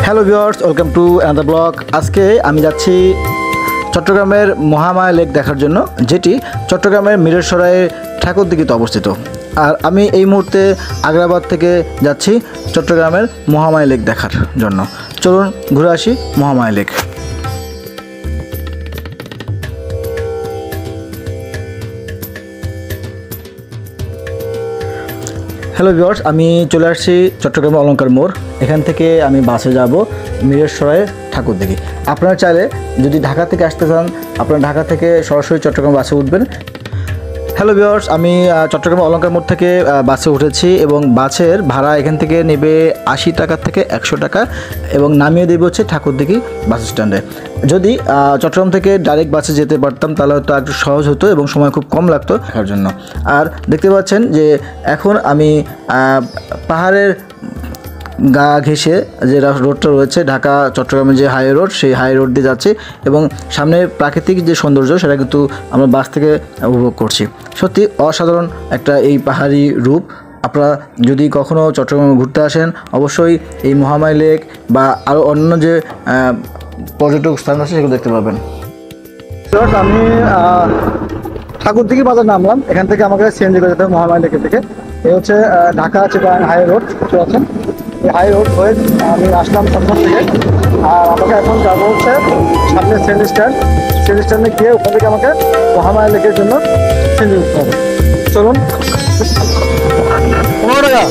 Hello viewers, welcome to another blog. আজকে আমি যাচ্ছি চট্টগ্রামের মহামায়া লেক দেখার জন্য, যেটি চট্টগ্রামের মিরসরাইয়ের ঠাকুরদিঘিতে অবস্থিত। আর আমি এই মুহূর্তে আগ্রাবাদ থেকে যাচ্ছি চট্টগ্রামের মহামায়া লেক দেখার জন্য। চলুন ঘুরে আসি মহামায়া লেক। হ্যালো ভিউয়ার্স, আমি চলে আসছি চট্টগ্রামের অলঙ্কার মোড়। এখান থেকে আমি বাসে যাব মিরসরাইয়ের ঠাকুরদিঘি। আপনারা চাইলে যদি ঢাকা থেকে আসতে চান, আপনারা ঢাকা থেকে সরাসরি চট্টগ্রাম বাসে উঠবেন। হ্যালো ভিউয়ার্স, আমি চট্টগ্রাম অলঙ্কার মোড় থেকে বাসে উঠেছি এবং বাসের ভাড়া এখান থেকে নেবে 80 টাকা থেকে 100 টাকা এবং নামিয়ে দেবে হচ্ছে ঠাকুরদিঘি বাস স্ট্যান্ডে। যদি চট্টগ্রাম থেকে ডাইরেক্ট বাসে যেতে পারতাম তাহলে হয়তো একটু সহজ হতো এবং সময় খুব কম লাগতো দেখার জন্য। আর দেখতে পাচ্ছেন যে এখন আমি পাহাড়ের গা ঘেঁষে যে রোডটা রয়েছে, ঢাকা চট্টগ্রামের যে হাই রোড, সেই হাই রোড দিয়ে যাচ্ছি এবং সামনে প্রাকৃতিক যে সৌন্দর্য সেটা কিন্তু আমরা বাস থেকে উপভোগ করছি। সত্যি অসাধারণ একটা এই পাহাড়ি রূপ। আপনারা যদি কখনও চট্টগ্রামে ঘুরতে আসেন, অবশ্যই এই মহামায়া লেক বা আরও অন্য যে পর্যটক স্থান আছে সেগুলো দেখতে পাবেন। আমি ঠাকুরদিঘি বাজার নামলাম, এখান থেকে আমাকে সিএনজি করে যেতে হবে মহামায়া লেকের থেকে। এই হচ্ছে ঢাকা চিটাগাং হাই রোড, বুঝতে পারছেন? এই হাই রোড হয়ে আমি আসলাম চট্টগ্রাম থেকে। আর আমাকে এখন যাবো হচ্ছে সামনে সিএনজি স্ট্যান্ড। সিএনজি স্ট্যান্ডে গিয়ে ওখান থেকে আমাকে মহামায়া লেকের জন্য সিএনজি করতে হবে। চলুন। 15 টাকা।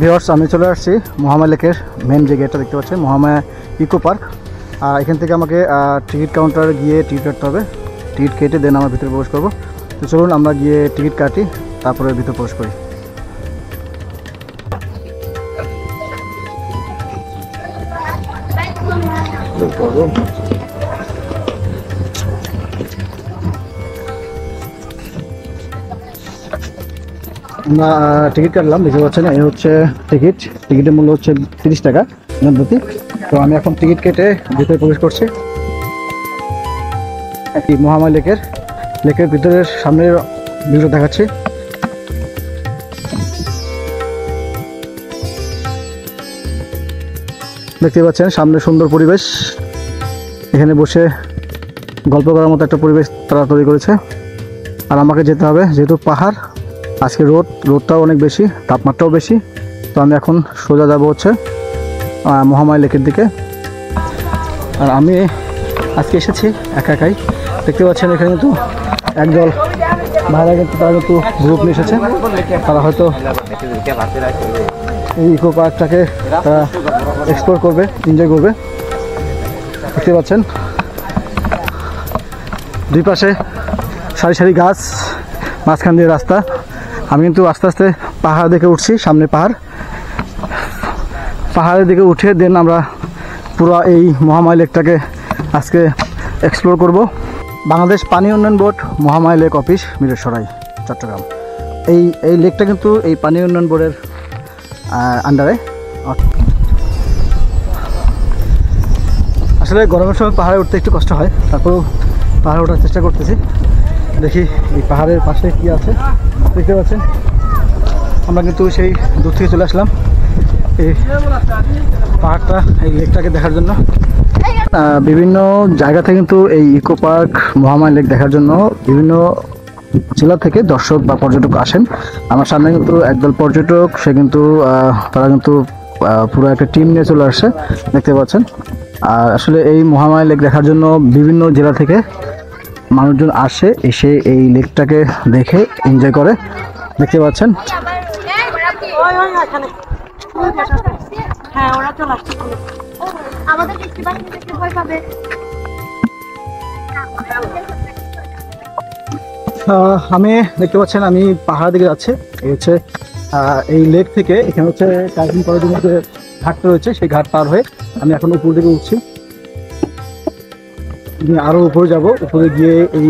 ভিউয়ার্স, আমি চলে আসছি মহামায়া লেকের মেন যে গেটটা দেখতে পাচ্ছেন, মহামায়া ইকো পার্ক। আর এখান থেকে আমাকে টিকিট কাউন্টারে গিয়ে টিকিট কাটতে হবে। টিকিট কেটে দেন আমরা ভিতরে প্রবেশ করবো। তো চলুন আমরা গিয়ে টিকিট কাটি, তারপরে ভিতরে প্রবেশ করি। আমরা টিকিট কাটলাম, দেখতে পাচ্ছেন এই হচ্ছে টিকিটের মূল্য হচ্ছে 30 টাকা প্রতি। তো আমি এখন টিকিট কেটে ভিতরে প্রবেশ করছি। একটি মহামায়া লেকের ভিতরের সামনের ভিউটা দেখাচ্ছি। দেখতে পাচ্ছেন সামনে সুন্দর পরিবেশ, এখানে বসে গল্প করার মতো একটা পরিবেশ তারা তৈরি করেছে। আর আমাকে যেতে হবে, যেহেতু পাহাড়, আজকে রোদটাও অনেক বেশি, তাপমাত্রাও বেশি। তো আমি এখন সোজা যাব হচ্ছে মহামায়া লেকের দিকে। আর আমি আজকে এসেছি একাই। দেখতে পাচ্ছেন এখানে কিন্তু একদল ভাইরা কিন্তু তারা কিন্তু গ্রুপ নিয়ে এসেছে। তারা হয়তো এই ইকো পার্কটাকে এক্সপ্লোর করবে, এনজয় করবে। দেখতে পাচ্ছেন দুই পাশে সারি সারি গাছ, মাঝখান দিয়ে রাস্তা। আমি কিন্তু আস্তে আস্তে পাহাড় দেখে উঠছি, সামনে পাহাড়ের দিকে উঠে দেন আমরা পুরো এই মহামায়া লেকটাকে আজকে এক্সপ্লোর করব। বাংলাদেশ পানি উন্নয়ন board Mahamaya lake office, Mirsarai, Chattogram. এই লেকটা কিন্তু এই পানি উন্নয়ন বোর্ডের আন্ডারে। আসলে গরমের সময় পাহাড়ে উঠতে একটু কষ্ট হয়, তারপরেও পাহাড়ে ওঠার চেষ্টা করতেছি। দেখি এই পাহাড়ের পাশে কি আছে। দেখতে পাচ্ছেন আমরা কিন্তু সেই দূর থেকে চলে আসলাম এই পাহাড়টা, এই লেকটাকে দেখার জন্য। বিভিন্ন জায়গা থেকে কিন্তু এই ইকো পার্ক মহামায়া লেক দেখার জন্য বিভিন্ন জেলা থেকে দর্শক বা পর্যটক আসেন। আমার সামনে কিন্তু একদল পর্যটক, তারা কিন্তু পুরো একটা টিম নিয়ে চলে আসছে, দেখতে পাচ্ছেন। আর আসলে এই মহামায়া লেক দেখার জন্য বিভিন্ন জেলা থেকে মানুষজন আসে, এসে এই লেকটাকে দেখে এনজয় করে, দেখতে পাচ্ছেন। আমি দেখতে পাচ্ছেন আমি পাহাড় দিকে যাচ্ছি। এই হচ্ছে এই লেক থেকে, এখানে হচ্ছে কাজিন কলেজের মধ্যে ঘাটটা রয়েছে, সেই ঘাট পার হয়ে আমি এখন উপর দিকে উঠছি। আরো উপরে যাব, উপরে গিয়ে এই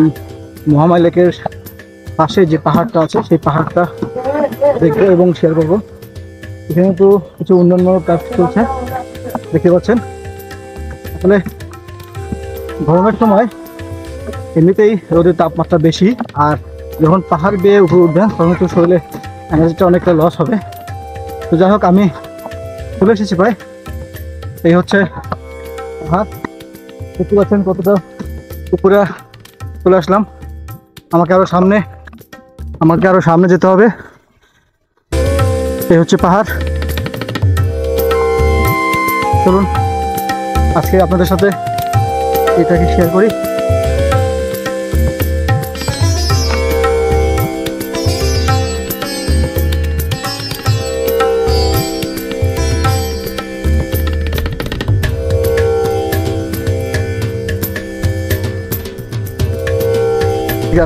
মহামায়া লেকের পাশে যে পাহাড়টা আছে সেই পাহাড়টা দেখবো এবং শেয়ার করবো। এখানে তো কিছু উন্নয়নমূলক কাজ চলছে, দেখতে পাচ্ছেন। আসলে গরমের সময় এমনিতেই রোদের তাপমাত্রা বেশি, আর যখন পাহাড় বেয়ে উপরে উঠবেন তখন একটু শরীরে এনার্জিটা অনেকটা লস হবে। তো যাই হোক, আমি চলে এসেছি প্রায়। এই হচ্ছে পাহাড়, দেখতে পাচ্ছেন কতটা উপরে চলে আসলাম। আমাকে আরো সামনে যেতে হবে। এই হচ্ছে পাহাড়। চলুন আজকে আপনাদের সাথে এটাকে শেয়ার করি।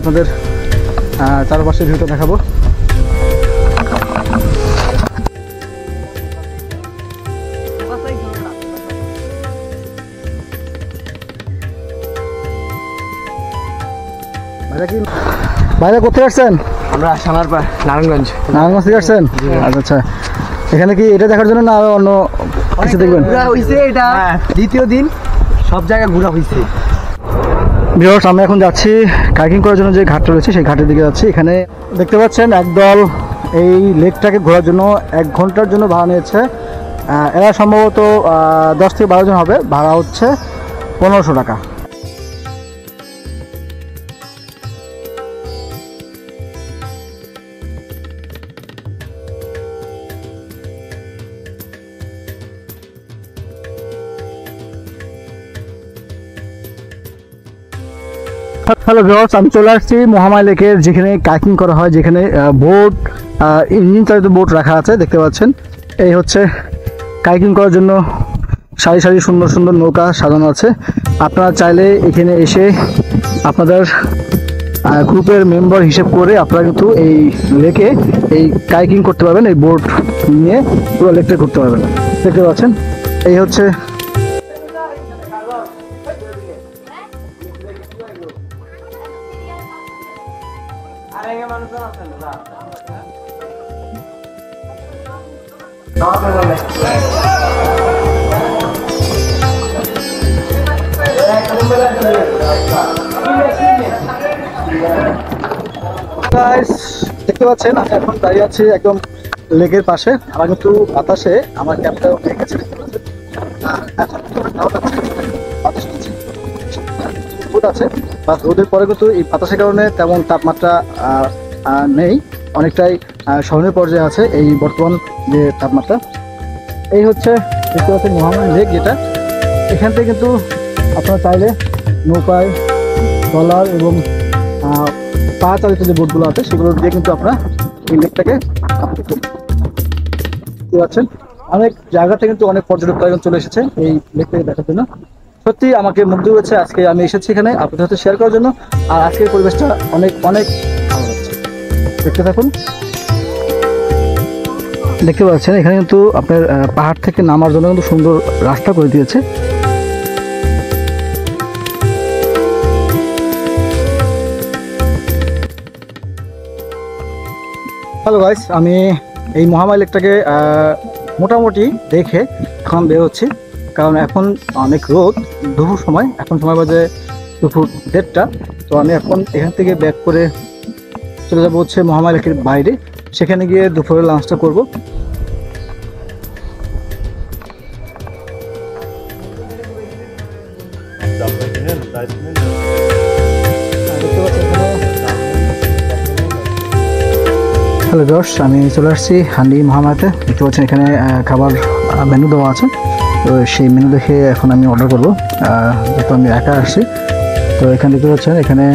আপনাদের চারপাশের ভিউটা দেখাবো। ভাইরা কোথায় আসছেন? আমরা নারায়ণগঞ্জ থেকে আসছেন? আচ্ছা আচ্ছা, এখানে কি এটা দেখার জন্য না আরো অন্য কিছু দেখবেন? এটা দ্বিতীয় দিন, সব জায়গায় ঘোরা হয়েছে। ভিউয়ার্স, আমরা এখন যাচ্ছি কাইকিং করার জন্য যে ঘাটটা রয়েছে সেই ঘাটের দিকে যাচ্ছি। এখানে দেখতে পাচ্ছেন একদল এই লেকটাকে ঘোরার জন্য 1 ঘন্টার জন্য ভাড়া নিয়েছে। এরা সম্ভবত 10 থেকে 12 জন হবে। ভাড়া হচ্ছে 1500 টাকা। হ্যালো ভিউয়ার্স, আমি চলে আসছি মহামায়া লেকের, যেখানে কাইকিং করা হয়, যেখানে বোট, ইঞ্জিন চালিত বোট রাখা আছে। দেখতে পাচ্ছেন এই হচ্ছে কাইকিং করার জন্য সারি সারি সুন্দর সুন্দর নৌকা সাজানো আছে। আপনারা চাইলে এখানে এসে আপনাদের গ্রুপের মেম্বার হিসেব করে আপনারা কিন্তু এই লেকে এই কাইকিং করতে পারবেন, এই বোট নিয়ে পুরো লেকটা ঘুরতে পারবেন। দেখতে পাচ্ছেন এই হচ্ছে দেখতে পাচ্ছেন আমি এখন দাঁড়িয়ে আছি একদম লেকের পাশে। আমার কিন্তু বাতাসে আমার ক্যাপটা উঠে গেছে। আছে রোদের পরে কিন্তু এই বাতাসের কারণে তেমন তাপমাত্রা নেই, অনেকটাই সহনীয় পর্যায়ে আছে এই বর্তমান যে তাপমাত্রা। এই হচ্ছে দেখতে পাচ্ছেন মহামায়া লেক, যেটা এখান থেকে কিন্তু আপনারা চাইলে নৌকায়, ট্রলার এবং পা চালিত যে বোটগুলো আছে সেগুলো দিয়ে কিন্তু আপনারা এই লেকটাকে দেখতে পাচ্ছেন। অনেক জায়গা থেকে কিন্তু অনেক পর্যটকরা চলে এসেছে এই লেকটাকে দেখার জন্য। সত্যি আমাকে মুগ্ধ হয়েছে। আজকে আমি এসেছি এখানে আপনাদের সাথে শেয়ার করার জন্য, আর আজকের পরিবেশটা অনেক অনেক ভালো লাগছে। দেখতে থাকুন। দেখতে পাচ্ছেন এখানে কিন্তু আপনার পাহাড় থেকে নামার জন্য কিন্তু সুন্দর রাস্তা করে দিয়েছে। হ্যালো গাইস, আমি এই মহামায়া লেকটাকে মোটামুটি দেখে এখন বের হচ্ছি, কারণ এখন অনেক রোদ, দুপুর সময়, এখন সময় বাজে দুপুর 1:30টা। তো আমি এখন এখান থেকে ব্যাক করে চলে যাবো হচ্ছে মহামায়া লেকের বাইরে, সেখানে গিয়ে দুপুরে লাঞ্চটা করবো। হ্যালো ভিউয়ার্স, আমি চলে আসছি হান্ডি মহামায়াতে। দেখতে পাচ্ছেন এখানে খাবার মেনু দেওয়া আছে। তো সেই মেনু দেখে এখন আমি অর্ডার করবো, যেহেতু আমি একা আসছি। তো এখানে দেখতে পাচ্ছেন এখানে